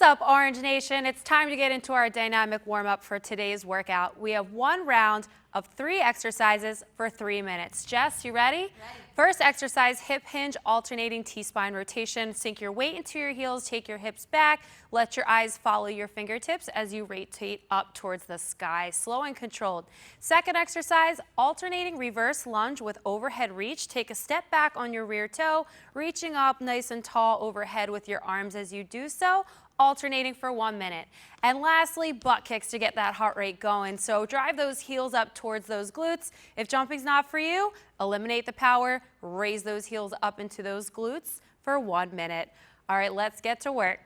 up, Orange Nation? It's time to get into our dynamic warm-up for today's workout. We have one round of 3 exercises for 3 minutes. Jess, you ready? Ready. First exercise, hip hinge, alternating T-spine rotation. Sink your weight into your heels, take your hips back. Let your eyes follow your fingertips as you rotate up towards the sky, slow and controlled. Second exercise, alternating reverse lunge with overhead reach. Take a step back on your rear toe, reaching up nice and tall overhead with your arms as you do so, alternating for 1 minute. And lastly, butt kicks to get that heart rate going. So drive those heels up towards those glutes. If jumping's not for you, eliminate the power, raise those heels up into those glutes for 1 minute. All right, let's get to work.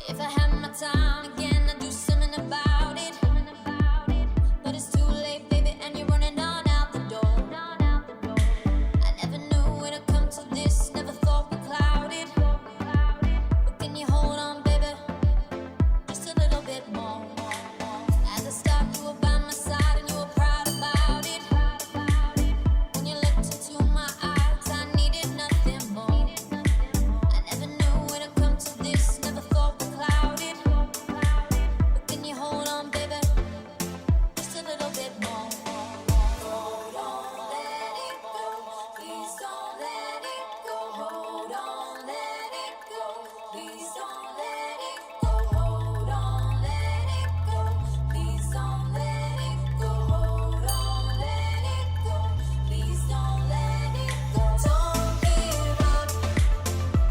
If I had my time again, I'd do something about it. But it's too late, baby, and you're running on out the door. I never knew it'd come to this, never thought we clouded. But can you hold on, baby, just a little bit more? At the start, you were by my side and you were proud about it. When you looked into my eyes, I needed nothing more. I never knew it'd come to this, never thought we clouded. But can you hold on, baby, just a little bit more? Hold on, let it go. Please don't let it go. Hold on, let it go. Please don't let it go. Hold on, let it go. Please don't let it go. Hold on, let it go. Please don't let it go. Don't give up.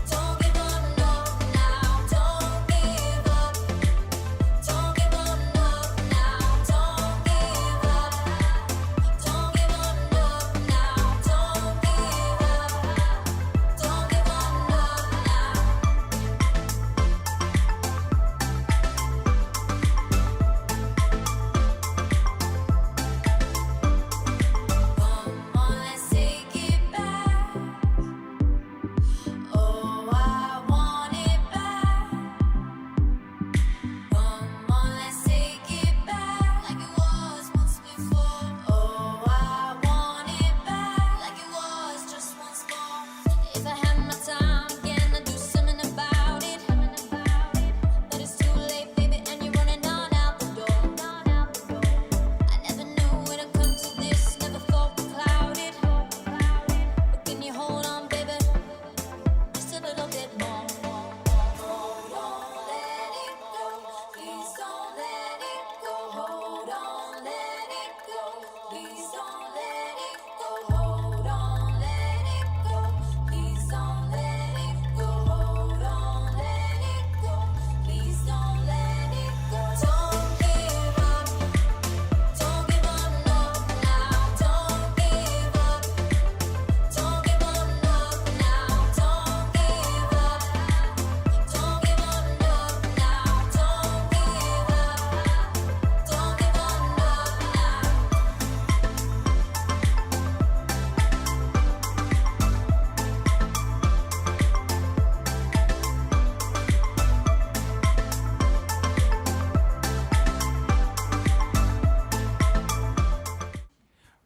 Don't give up, no, now. Don't give up. Don't give up, no, now. Don't give up. Don't give up, no, now. Don't give up. Don't give up, no, now. Come on, let's take it back. Oh, I want it back. Come on, let's take it back like it was once before. Oh, I want it back like it was just once more. If I had my time again, I'd do something about it. But it's too late, baby, and you're running on out the door. I never knew it'd come to this, never thought we clouded. But can you hold on, baby, just a little bit more? Hold on, let it go. Please don't let it go. Hold on, let it go. Please don't let it go. Hold on, let it go. Please don't let it go. Hold on, let it go. Please don't let it go. Don't give up. Don't give up, no, now. Don't give up. Don't give up, no, now. Don't give up. Don't give up, no, now. Don't give up. Don't give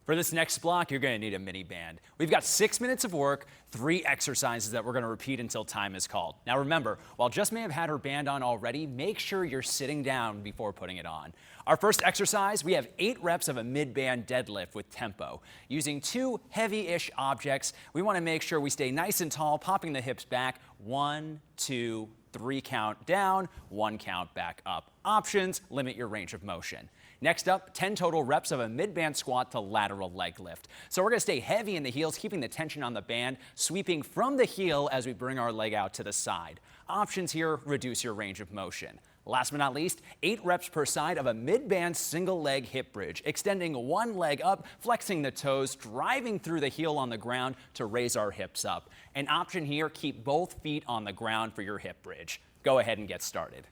For this next block, you're going to need a mini band. We've got 6 minutes of work, 3 exercises that we're going to repeat until time is called. Now remember, while Jess may have had her band on already, make sure you're sitting down before putting it on. Our first exercise, we have 8 reps of a mid-band deadlift with tempo. Using 2 heavy-ish objects, we want to make sure we stay nice and tall, popping the hips back. 1, 2, 3 count down, 1 count back up. Options, limit your range of motion. Next up, 10 total reps of a mid-band squat to lateral leg lift. So we're going to stay heavy in the heels, keeping the tension on the band, sweeping from the heel as we bring our leg out to the side. Options here, reduce your range of motion. Last but not least, 8 reps per side of a mid-band single leg hip bridge, extending one leg up, flexing the toes, driving through the heel on the ground to raise our hips up. An option here, keep both feet on the ground for your hip bridge. Go ahead and get started.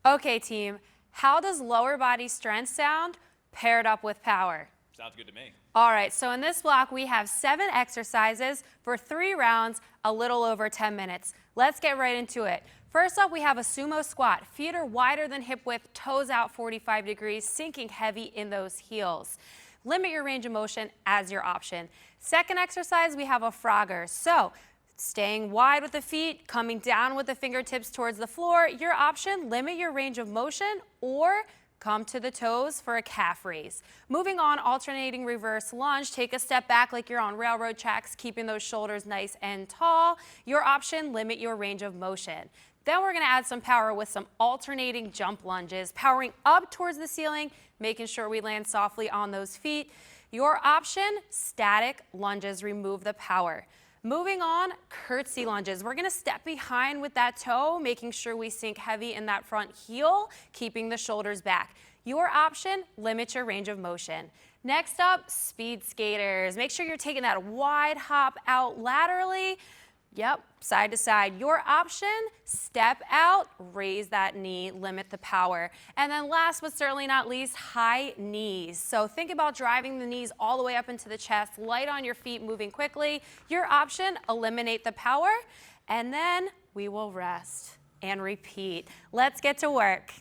Okay, team, how does lower body strength sound paired up with power? Sounds good to me. All right, so in this block, we have 7 exercises for 3 rounds, a little over 10 minutes. Let's get right into it. First up, we have a sumo squat. Feet are wider than hip width, toes out 45 degrees, sinking heavy in those heels. Limit your range of motion as your option. Second exercise, we have a frogger. So staying wide with the feet, coming down with the fingertips towards the floor. Your option, limit your range of motion or come to the toes for a calf raise. Moving on, alternating reverse lunge. Take a step back like you're on railroad tracks, keeping those shoulders nice and tall. Your option, limit your range of motion. Then we're gonna add some power with some alternating jump lunges, powering up towards the ceiling, making sure we land softly on those feet. Your option, static lunges, remove the power. Moving on, curtsy lunges. We're gonna step behind with that toe, making sure we sink heavy in that front heel, keeping the shoulders back. Your option, limit your range of motion. Next up, speed skaters. Make sure you're taking that wide hop out laterally. Yep, side to side. Your option, step out, raise that knee, limit the power. And then last but certainly not least, high knees. So think about driving the knees all the way up into the chest, light on your feet, moving quickly. Your option, eliminate the power, and then we will rest and repeat. Let's get to work.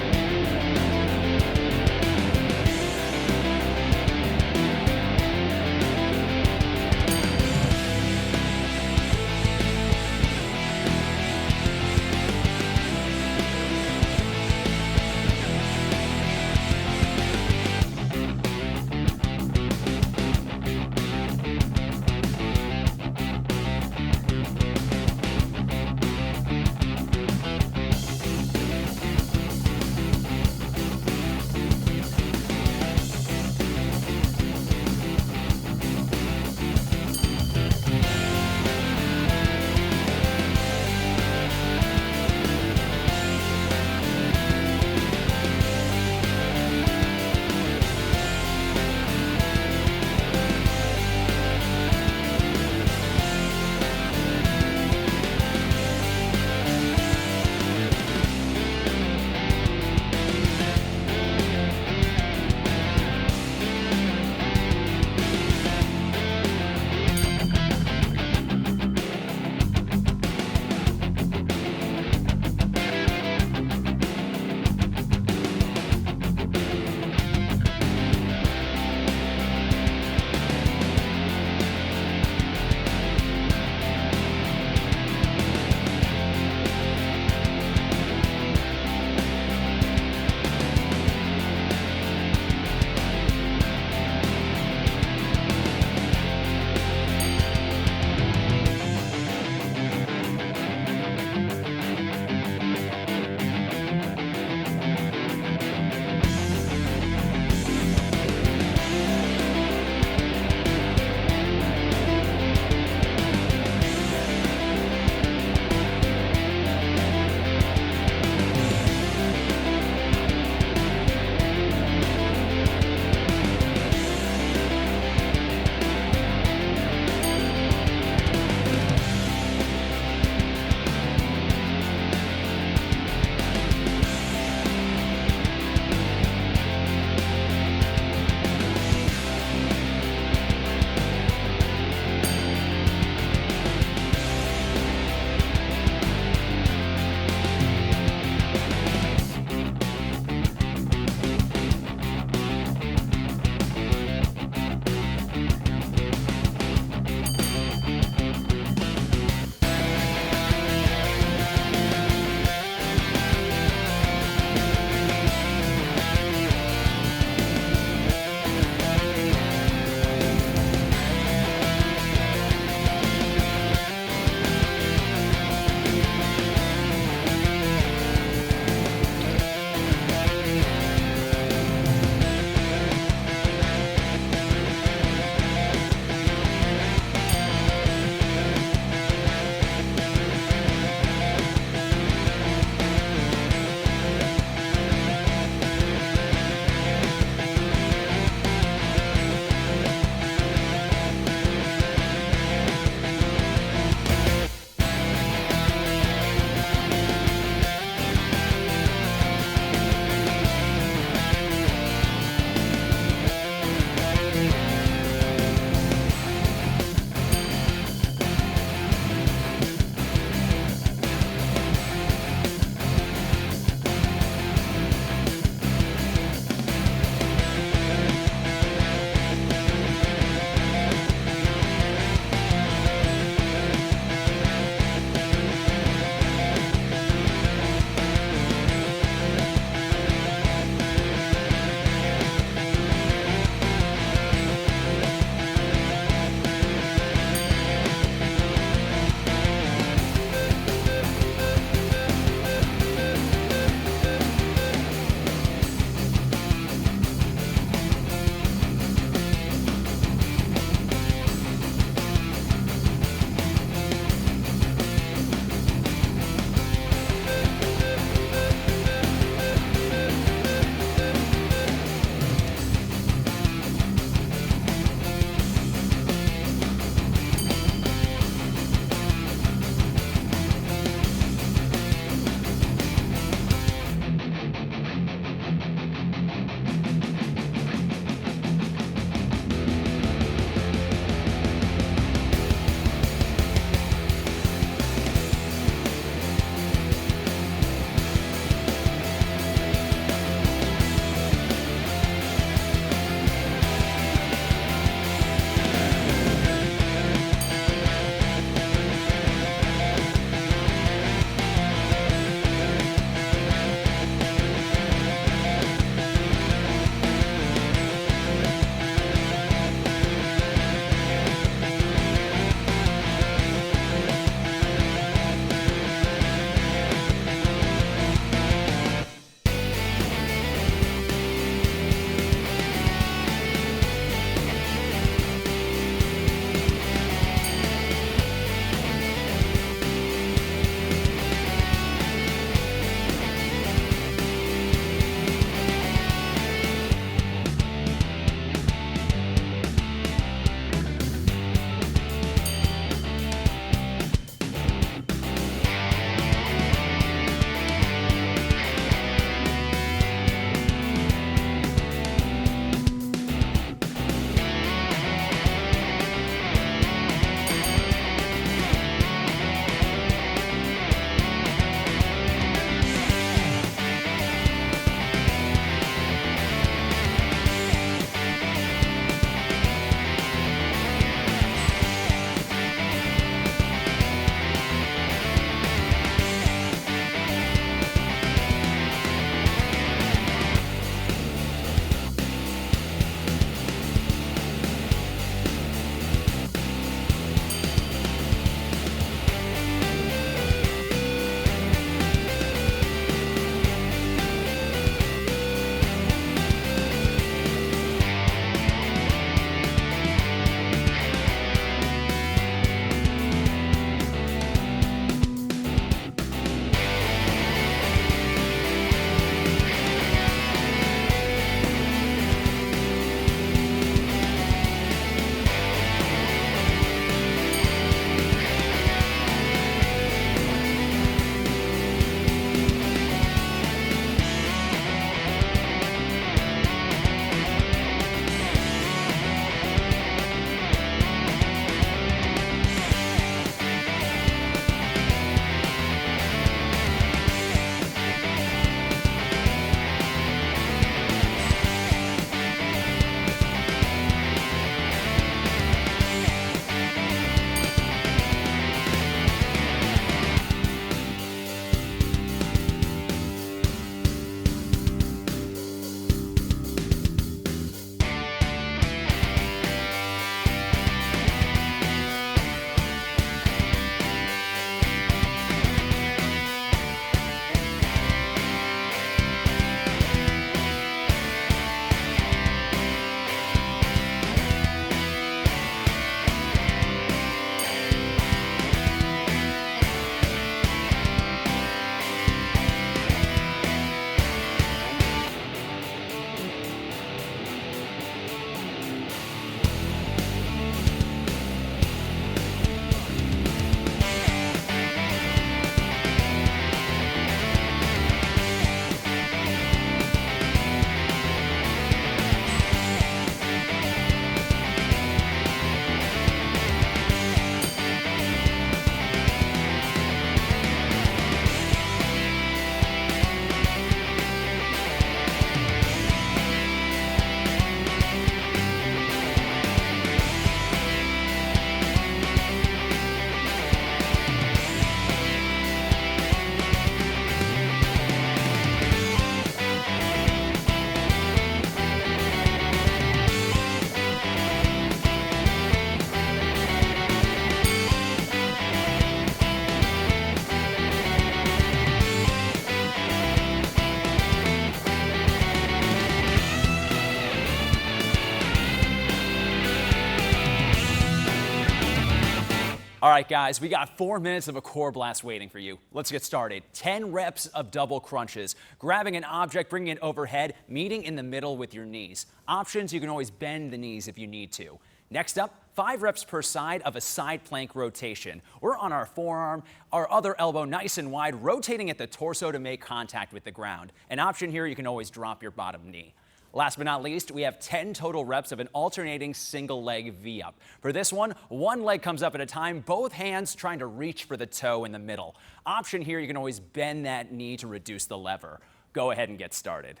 All right, guys, we got 4 minutes of a core blast waiting for you. Let's get started. 10 reps of double crunches. Grabbing an object, bringing it overhead, meeting in the middle with your knees. Options, you can always bend the knees if you need to. Next up, 5 reps per side of a side plank rotation. We're on our forearm, our other elbow nice and wide, rotating at the torso to make contact with the ground. An option here, you can always drop your bottom knee. Last but not least, we have 10 total reps of an alternating single leg V-up. For this one leg comes up at a time, both hands trying to reach for the toe in the middle. Option here, you can always bend that knee to reduce the lever. Go ahead and get started.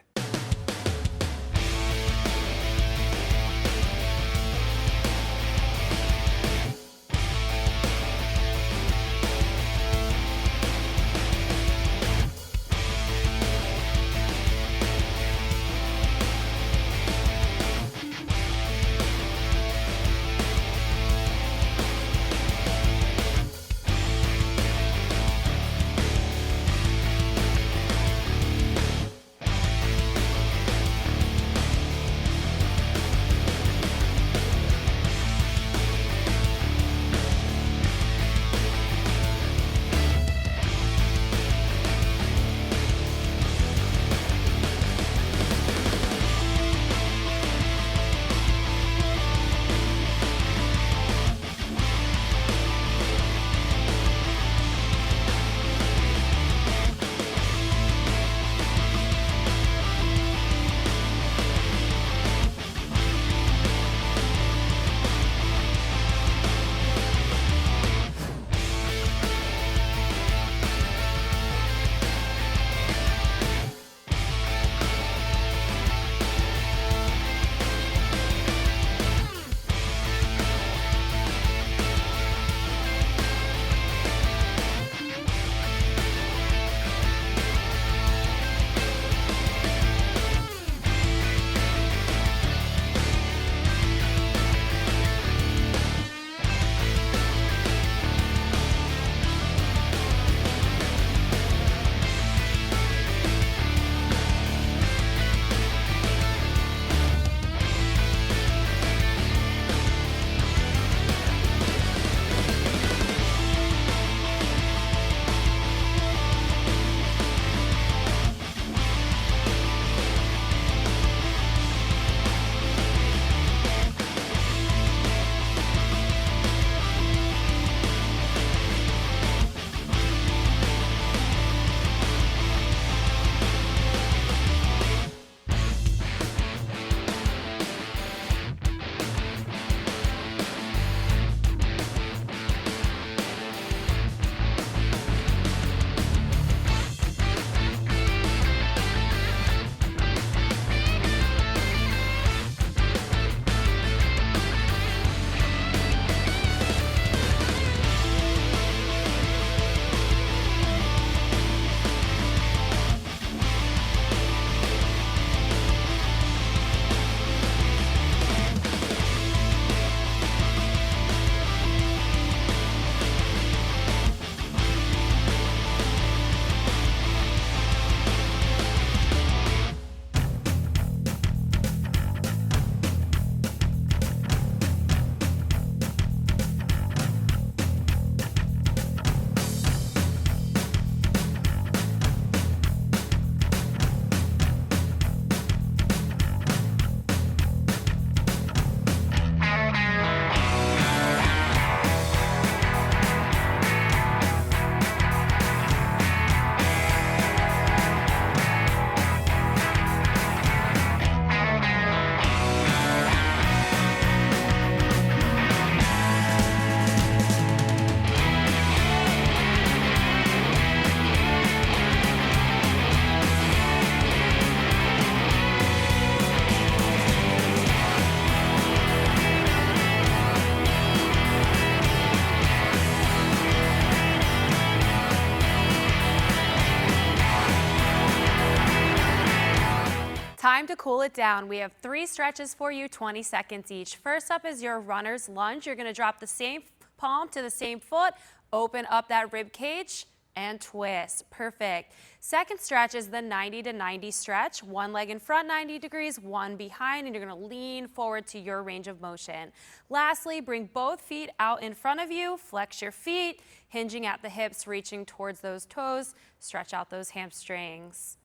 Time to cool it down. We have 3 stretches for you, 20 seconds each. First up is your runner's lunge. You're going to drop the same palm to the same foot, open up that rib cage, and twist. Perfect. Second stretch is the 90 to 90 stretch. One leg in front 90 degrees, one behind, and you're going to lean forward to your range of motion. Lastly, bring both feet out in front of you. Flex your feet, hinging at the hips, reaching towards those toes. Stretch out those hamstrings.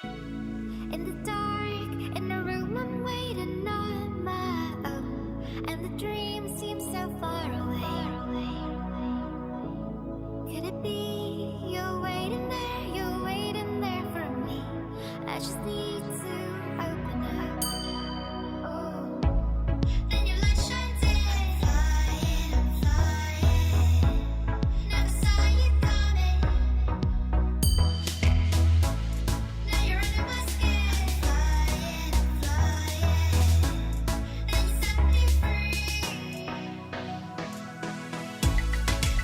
In the dark, in a room, I'm waiting on my own, and the dream seems so far away. Could it be you're waiting there for me? I just need to open up. Oh. Then your light shines in, flying. Never saw you coming. Now you're under my skin, flying. Then you set me free.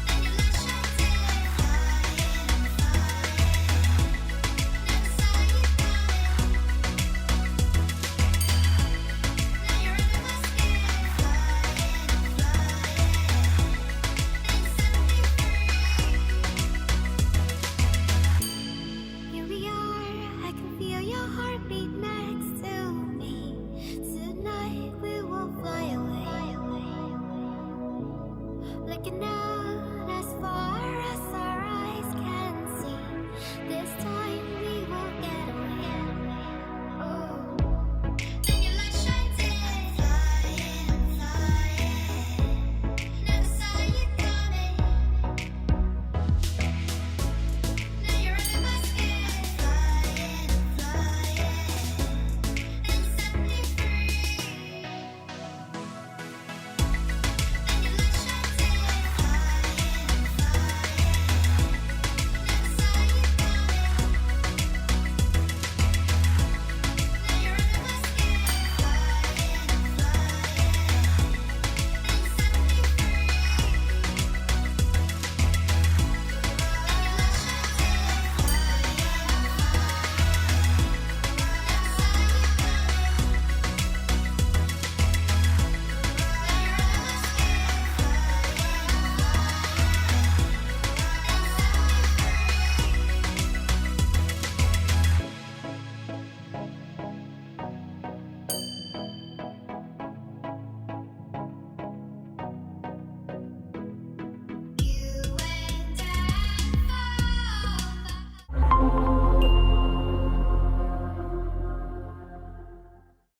Then your light shines in, flying. Never saw you coming. Now you're under my skin, flying. Then you set me free. Here we are, I can feel your heartbeat